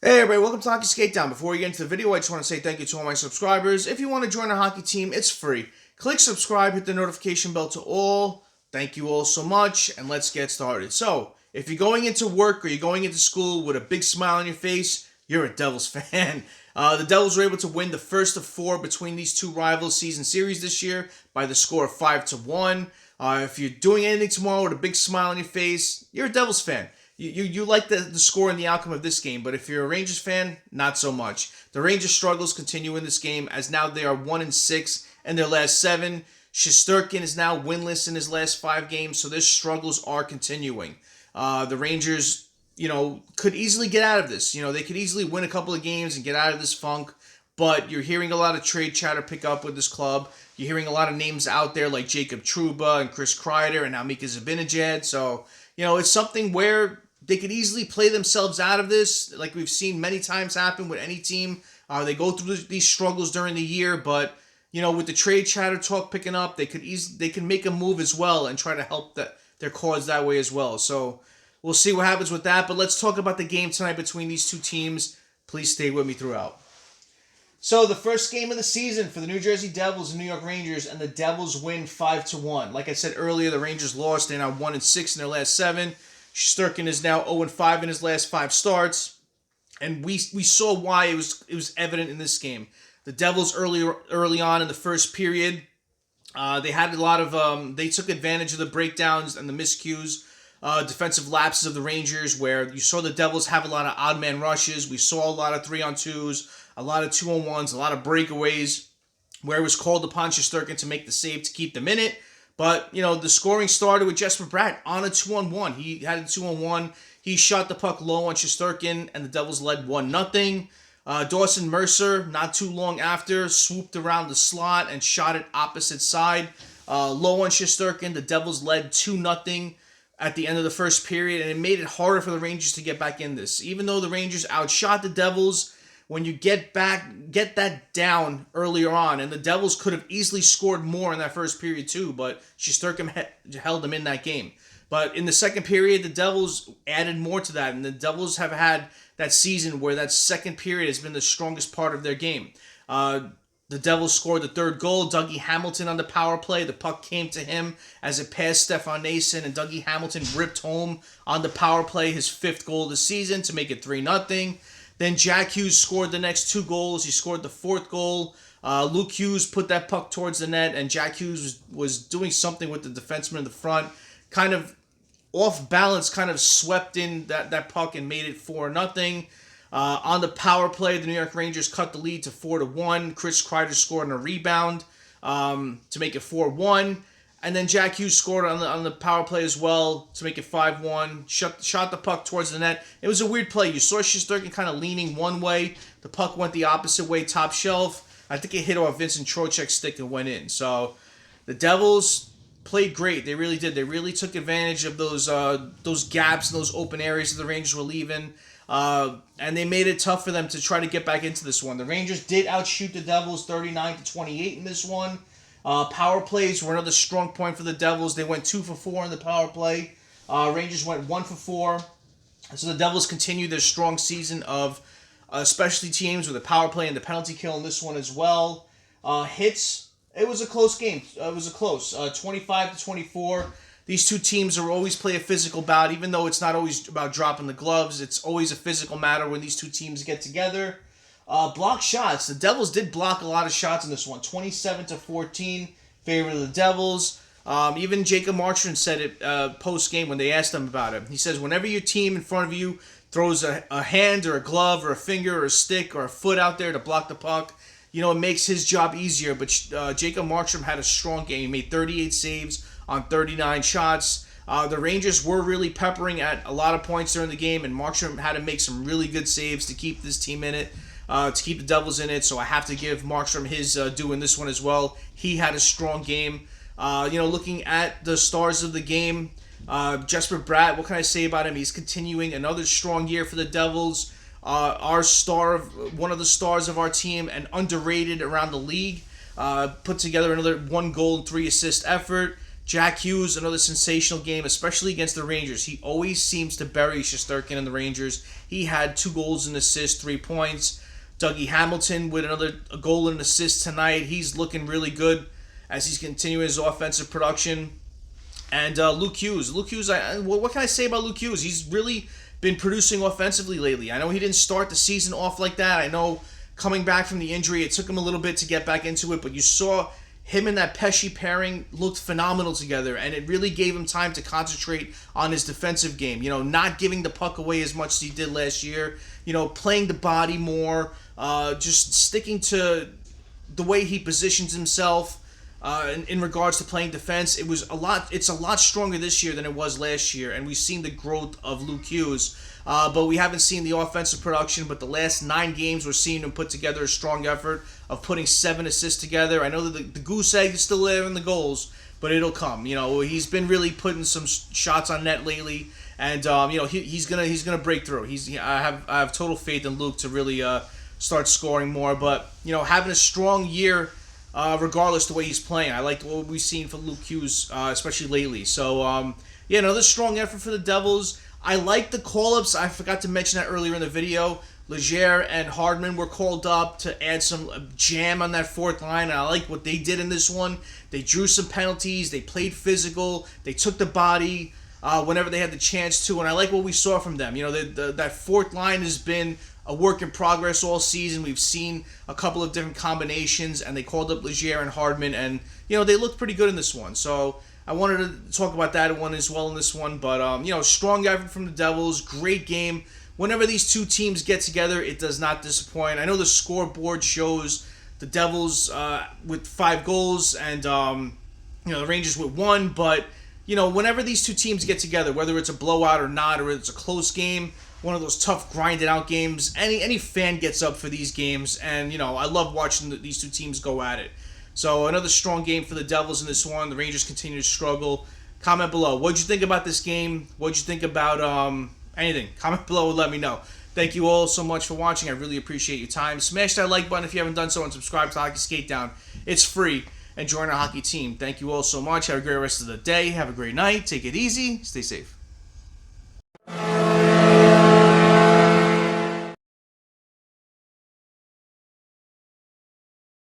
Hey everybody, welcome to Hockey Skate Down. Before we get into the video, I just want to say thank you to all my subscribers. If you want to join our hockey team, it's free. Click subscribe, hit the notification bell to all. Thank you all so much, and let's get started. So, if you're going into work or you're going into school with a big smile on your face, you're a Devils fan. The Devils were able to win the first of four between these two rival season series this year by the score of 5-1. If you're doing anything tomorrow with a big smile on your face, you're a Devils fan. You like the score and the outcome of this game, but if you're a Rangers fan, not so much. The Rangers' struggles continue in this game, as now they are 1-6 in their last 7. Shesterkin is now winless in his last 5 games, so their struggles are continuing. The Rangers, could easily get out of this. They could easily win a couple of games and get out of this funk, but you're hearing a lot of trade chatter pick up with this club. You're hearing a lot of names out there like Jakob Trouba and Kreider and now Zibanejad. So, it's something where they could easily play themselves out of this, like we've seen many times happen with any team. They go through these struggles during the year, but with the trade chatter talk picking up, they can make a move as well and try to help their cause that way as well. So we'll see what happens with that. But let's talk about the game tonight between these two teams. Please stay with me throughout. So the first game of the season for the New Jersey Devils and New York Rangers, and the Devils win 5-1. Like I said earlier, the Rangers lost. They're now 1-6 in their last 7. Shesterkin is now 0-5 in his last 5 starts, and we saw why it was evident in this game. The Devils early on in the first period, they had a lot of they took advantage of the breakdowns and the miscues, defensive lapses of the Rangers, where you saw the Devils have a lot of odd man rushes. We saw a lot of 3-on-2s, a lot of 2-on-1s, a lot of breakaways, where it was called upon Shesterkin to make the save to keep them in it. But, the scoring started with Jesper Bratt on a 2-on-1. He had a 2-on-1. He shot the puck low on Shesterkin, and the Devils led 1-0. Dawson Mercer, not too long after, swooped around the slot and shot it opposite side. Low on Shesterkin, the Devils led 2-0 at the end of the first period, and it made it harder for the Rangers to get back in this. Even though the Rangers outshot the Devils, when you get that down earlier on, and the Devils could have easily scored more in that first period too, but Shesterkin held them in that game. But in the second period, the Devils added more to that, and the Devils have had that season where that second period has been the strongest part of their game. The Devils scored the third goal. Dougie Hamilton on the power play. The puck came to him as it passed Stefan Nason, and Dougie Hamilton ripped home on the power play his 5th goal of the season to make it 3-0. Then Jack Hughes scored the next 2 goals. He scored the 4th goal. Luke Hughes put that puck towards the net, and Jack Hughes was doing something with the defenseman in the front. Kind of off balance, kind of swept in that puck and made it 4-0. On the power play, the New York Rangers cut the lead to 4-1. Chris Kreider scored on a rebound to make it 4-1. And then Jack Hughes scored on the power play as well to make it 5-1. Shot the puck towards the net. It was a weird play. You saw Shesterkin kind of leaning one way. The puck went the opposite way, top shelf. I think it hit off Vincent Trocheck's stick and went in. So the Devils played great. They really did. They really took advantage of those gaps and those open areas that the Rangers were leaving. And they made it tough for them to try to get back into this one. The Rangers did outshoot the Devils 39-28 in this one. Power plays were another strong point for the Devils. They went 2 for 4 in the power play. Rangers went 1 for 4. So the Devils continue their strong season of specialty teams with the power play and the penalty kill in this one as well. Hits, it was a close game. It was a close 25-24. These two teams are always play a physical bout, even though it's not always about dropping the gloves. It's always a physical matter when these two teams get together. Block shots. The Devils did block a lot of shots in this one. 27-14 favor of the Devils. Even Jakob Markstrom said it post-game when they asked him about it. He says, whenever your team in front of you throws a hand or a glove or a finger or a stick or a foot out there to block the puck, it makes his job easier. But Jakob Markstrom had a strong game. He made 38 saves on 39 shots. The Rangers were really peppering at a lot of points during the game, and Markstrom had to make some really good saves to keep this team in it. To keep the Devils in it, so I have to give Markstrom his due in this one as well. He had a strong game. Looking at the stars of the game, Jesper Bratt, what can I say about him? He's continuing another strong year for the Devils. One of the stars of our team, and underrated around the league. Put together another 1 goal and 3 assist effort. Jack Hughes, another sensational game, especially against the Rangers. He always seems to bury Shesterkin and the Rangers. He had 2 goals and assists, 3 points. Dougie Hamilton with another goal and assist tonight. He's looking really good as he's continuing his offensive production. And Luke Hughes. What can I say about Luke Hughes? He's really been producing offensively lately. I know he didn't start the season off like that. I know coming back from the injury, it took him a little bit to get back into it, but you saw him and that Pesci pairing looked phenomenal together, and it really gave him time to concentrate on his defensive game. Not giving the puck away as much as he did last year. Playing the body more, just sticking to the way he positions himself in regards to playing defense. It's a lot stronger this year than it was last year, and we've seen the growth of Luke Hughes. But we haven't seen the offensive production. But the last 9 games, we're seeing him put together a strong effort of putting 7 assists together. I know that the goose egg is still there in the goals, but it'll come. He's been really putting some shots on net lately, and he's gonna break through. I have total faith in Luke to really start scoring more. But having a strong year, regardless the way he's playing. I like what we've seen from Luke Hughes, especially lately. So another strong effort for the Devils. I like the call-ups. I forgot to mention that earlier in the video. Leger and Hardman were called up to add some jam on that fourth line, and I like what they did in this one. They drew some penalties. They played physical. They took the body whenever they had the chance to, and I like what we saw from them. That fourth line has been a work in progress all season. We've seen a couple of different combinations, and they called up Leger and Hardman, and they looked pretty good in this one. So I wanted to talk about that one as well in this one. But, strong effort from the Devils. Great game. Whenever these two teams get together, it does not disappoint. I know the scoreboard shows the Devils with 5 goals and, the Rangers with 1. But, whenever these two teams get together, whether it's a blowout or not, or it's a close game, one of those tough, grinded-out games, any fan gets up for these games. And, I love watching these two teams go at it. So another strong game for the Devils in this one. The Rangers continue to struggle. Comment below. What'd you think about this game? What'd you think about anything? Comment below and let me know. Thank you all so much for watching. I really appreciate your time. Smash that like button if you haven't done so, and subscribe to Hockey Skate Down. It's free. And join our hockey team. Thank you all so much. Have a great rest of the day. Have a great night. Take it easy. Stay safe.